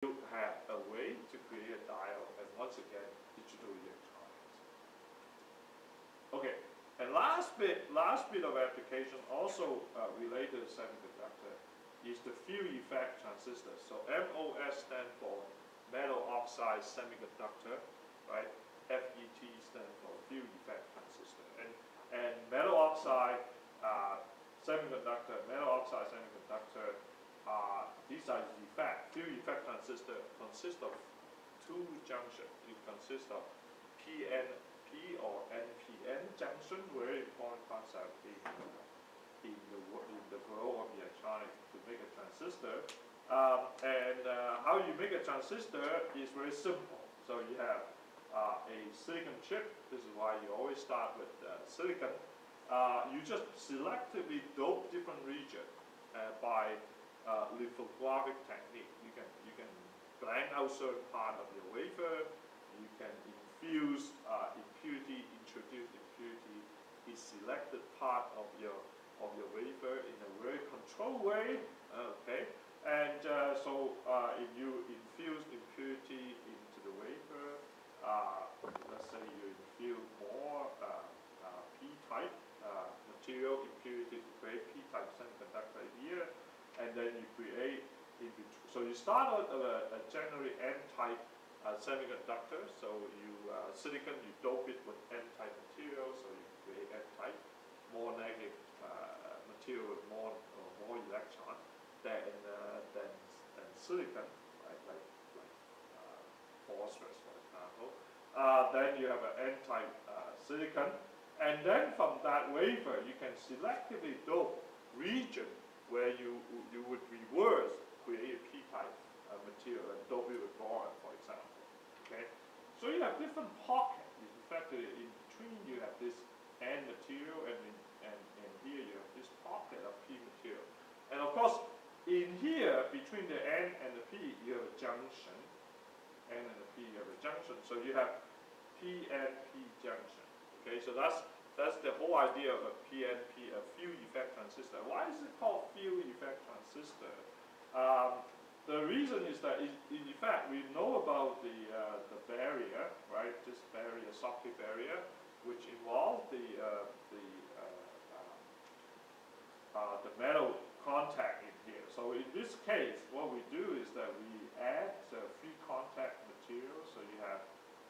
you have a way to create a diode, and once again, digital electronics. Okay, and last bit of application also related to semiconductor is the field effect transistor. So MOS stands for metal oxide semiconductor, right? FET stands for field effect transistor. And metal oxide semiconductor, these are field effect transistor consists of two junctions. It consists of PNP or NPN junction, very important concept in the world of electronics to make a transistor. How you make a transistor is very simple. So you have a silicon chip. This is why you always start with silicon. You just selectively dope different regions by lithographic technique. You can blank out certain part of your wafer. You can introduce impurity in selected part of your wafer in a very controlled way. Okay, and if you infuse impurity into the wafer, let's say you infuse more P-type material impurity to create P-type semiconductor here, and then you create so you start with a generally N-type semiconductor. So you silicon, you dope it with N-type material, so you create N-type, more negative material with more electron than silicon, right? like phosphorus, for example. Then you have an N-type silicon, and then from that wafer you can selectively dope region where you would reverse, create a P-type material and dope it with boron, for example. Okay, so you have different pockets. In fact, in between you have this N material, and here you have this pocket of P material. And of course, in here between the N and the P, you have a junction. N and the P, you have a junction. So you have PNP junction. Okay, so that's the whole idea of a PNP, a field effect transistor. Why is it called field effect transistor? The reason is that, in fact, we know about the barrier, right? This barrier, Schottky barrier, which involves the metal contact in here. So in this case, what we do is that we add free contact material. So you have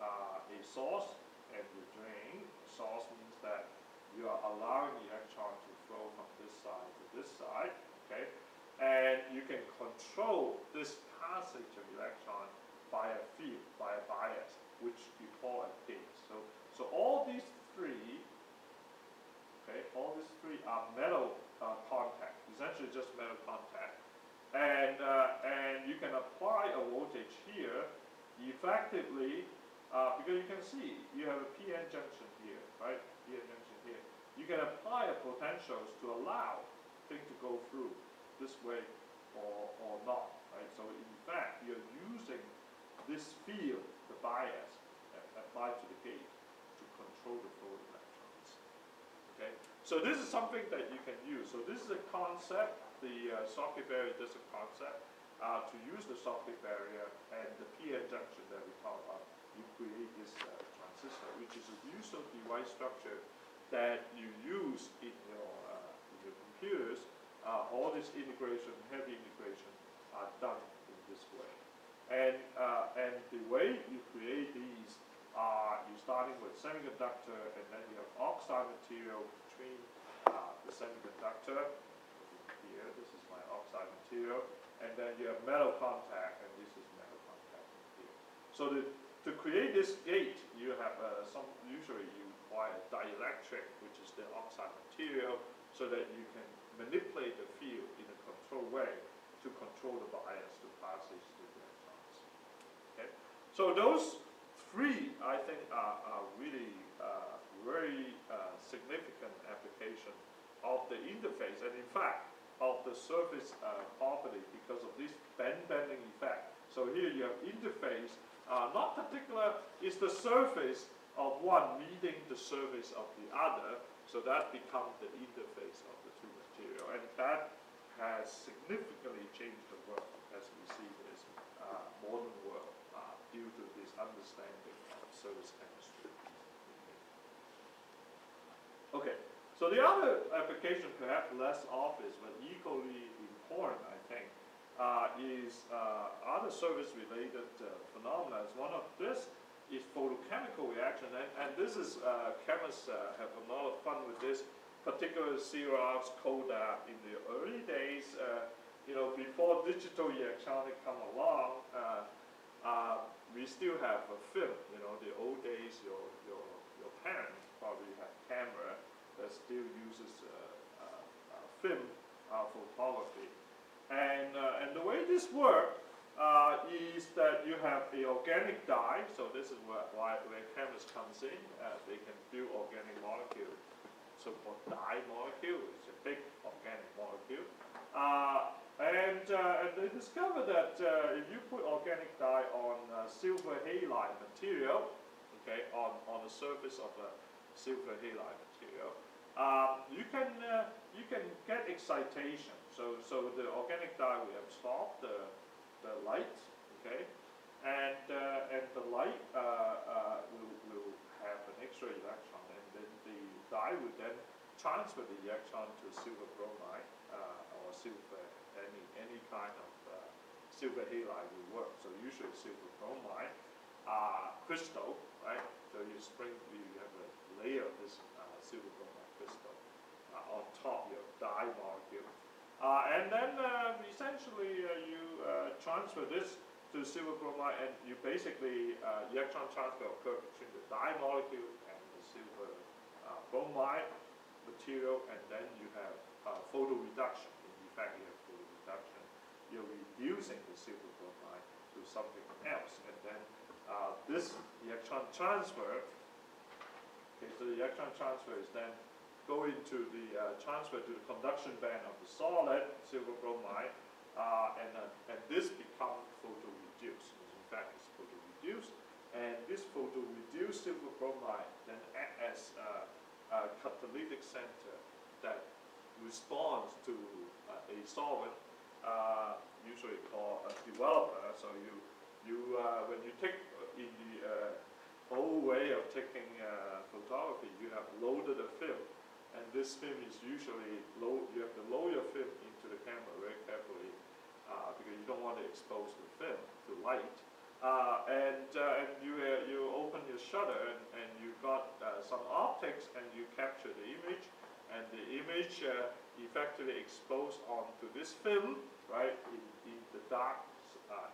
a source and the drain. Source means that you are allowing the electron to flow from this side to this side. Okay. And you can control this passage of electron by a field, by a bias, which you call a gate. So all these three, okay, all these three are metal contact, essentially just metal contact. And you can apply a voltage here, effectively, because you can see you have a PN junction here, right? PN junction here. You can apply a potentials to allow things to go through this way or not, right? So in fact, you're using this field, the bias, applied to the gate to control the flow of electrons. Okay, so this is something that you can use. So this is a concept. The Schottky barrier is a concept to use the Schottky barrier and the PN junction that we talk about. You create this transistor, which is a usual device structure that you use in your computers. All this integration, heavy integration, are done in this way. And the way you create these are you're starting with semiconductor, and then you have oxide material between the semiconductor. Here, this is my oxide material, and then you have metal contact, and this is metal contact here. So to create this gate, you have usually you require dielectric, which is the oxide material, so that you can manipulate the field in a controlled way to control the bias, the passage to the electrons. Okay, so those three, I think, are really very significant application of the interface, and in fact, of the surface property because of this bending effect. So here you have interface, not particular, is the surface of one meeting the surface of the other, so that becomes the interface of the two material, and that has significantly changed the world as we see this surface chemistry. Okay, so the other application, perhaps less obvious but equally important, I think, is other surface-related phenomena. One of this is photochemical reaction, and this is chemists have a lot of fun with this, particularly Xerox, Kodak. In the early days, before digital electronics come along, we still have a film. The old days, your parents probably had camera that still uses film photography, and the way this works is that you have the organic dye. So this is where chemists comes in. They can build organic molecules, so-called dye molecule. It's a big organic molecule. And they discovered that if you put organic dye on silver halide material, okay, on the surface of a silver halide material, you can get excitation. So the organic dye will absorb the light, okay, and the light will have an extra electron, and then the dye will then transfer the electron to silver bromide or silver, any kind of silver halide will work. So usually silver bromide crystal, right? So you have a layer of this silver bromide crystal on top of your dye molecule. And then essentially you transfer this to silver bromide, and you basically electron transfer occurs between the dye molecule and the silver bromide material, and then you have photoreduction. In fact, you have photoreduction. You're reducing the silver bromide to something else, and then this electron transfer. Okay, so the electron transfer is then going to the transfer to the conduction band of the solid silver bromide, and this becomes photoreduced. In fact, it's photoreduced, and this photoreduced silver bromide then acts as a catalytic center that responds to a solvent, usually called a developer. So when you take in the old way of taking photography, you have loaded a film. And this film is usually low. You have to lower your film into the camera very carefully because you don't want to expose the film to light. And you open your shutter, and you got some optics, and you capture the image, and the image effectively exposed onto this film, right, in the dark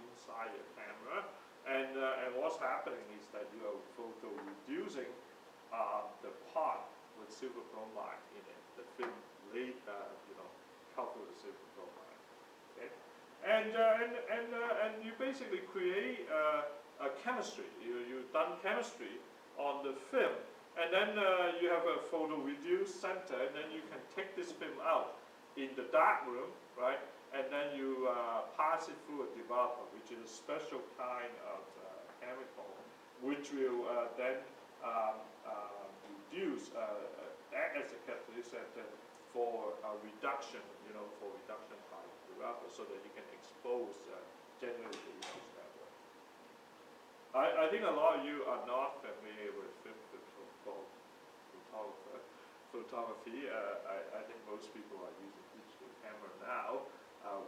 inside your camera. And what's happening is that you are photo reducing the part with silver bromide in it. The film covered with silver bromide. Okay, and you basically create a chemistry. You've done chemistry on the film, and then you have a photo reduced center, and then you can take this film out in the dark room, right? And then you pass it through a developer, which is a special kind of chemical, which will then reduce, act as a catalytic center for reduction, for reduction by developer, so that you can expose generate the image that way. I think a lot of you are not familiar with film photography. I think most people are using digital camera now,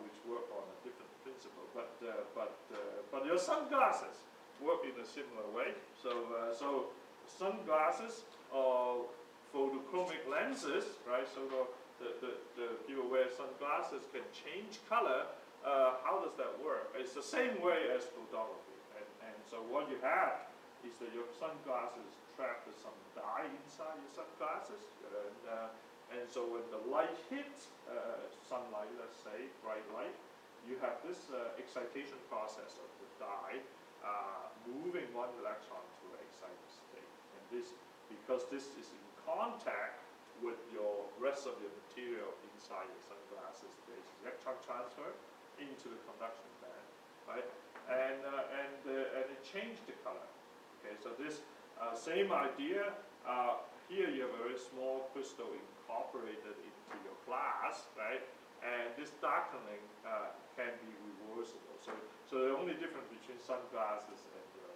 which work on a different principle. But your sunglasses work in a similar way. So sunglasses or photochromic lenses, right? So the people wear sunglasses can change color. How does that work? It's the same way as photography. And so what you have is that your sunglasses trap some dye inside your sunglasses, and so when the light hits sunlight, let's say bright light, you have this excitation process of the dye moving one electron to an excited state, and because this is in contact with your rest of your material inside your sunglasses, there's electron transfer into the conduction band, right? And it changed the color. Okay, so this same idea. Here you have a very small crystal incorporated into your glass, right? And this darkening can be reversible. So the only difference between sunglasses and your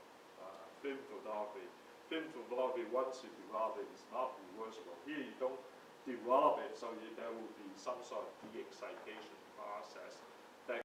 film photography. Film photography, once you develop it, is not reversible. Here you don't develop it, so there will be some sort of de-excitation process.